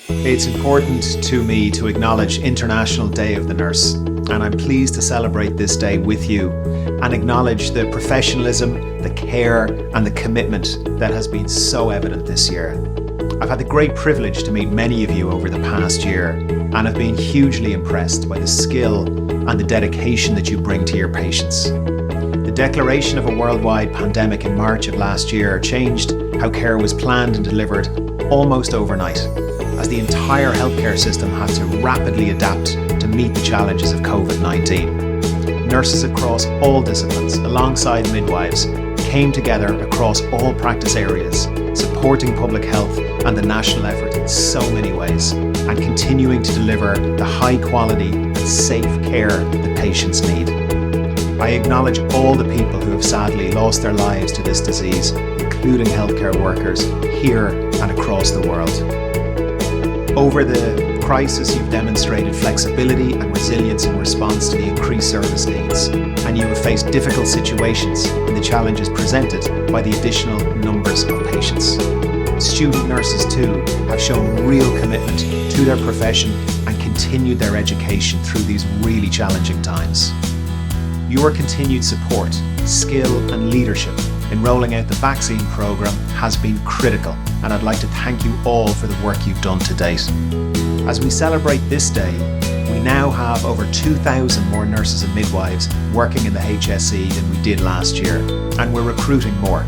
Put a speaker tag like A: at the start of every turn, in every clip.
A: It's important to me to acknowledge International Day of the Nurse, and I'm pleased to celebrate this day with you and acknowledge the professionalism, the care and the commitment that has been so evident this year. I've had the great privilege to meet many of you over the past year and have been hugely impressed by the skill and the dedication that you bring to your patients. The declaration of a worldwide pandemic in March of last year changed how care was planned and delivered almost overnight, as the entire healthcare system had to rapidly adapt to meet the challenges of COVID-19. Nurses across all disciplines, alongside midwives, came together across all practice areas, supporting public health and the national effort in so many ways, and continuing to deliver the high quality and safe care that patients need. I acknowledge all the people who have sadly lost their lives to this disease, including healthcare workers here and across the world. Over the crisis, you've demonstrated flexibility and resilience in response to the increased service needs, and you have faced difficult situations in the challenges presented by the additional numbers of patients. Student nurses too have shown real commitment to their profession and continued their education through these really challenging times. Your continued support, skill and leadership in rolling out the vaccine programme has been critical, and I'd like to thank you all for the work you've done to date. As we celebrate this day, we now have over 2,000 more nurses and midwives working in the HSE than we did last year, and we're recruiting more.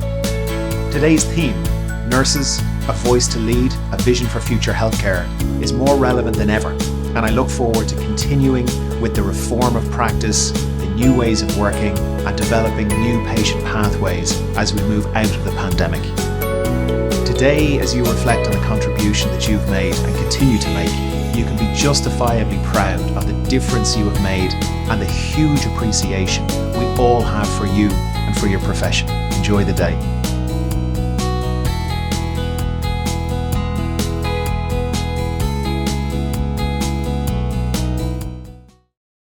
A: Today's theme, Nurses, a Voice to Lead, a Vision for Future Healthcare, is more relevant than ever, and I look forward to continuing with the reform of practice, new ways of working and developing new patient pathways as we move out of the pandemic. Today, as you reflect on the contribution that you've made and continue to make, you can be justifiably proud of the difference you have made and the huge appreciation we all have for you and for your profession. Enjoy the day.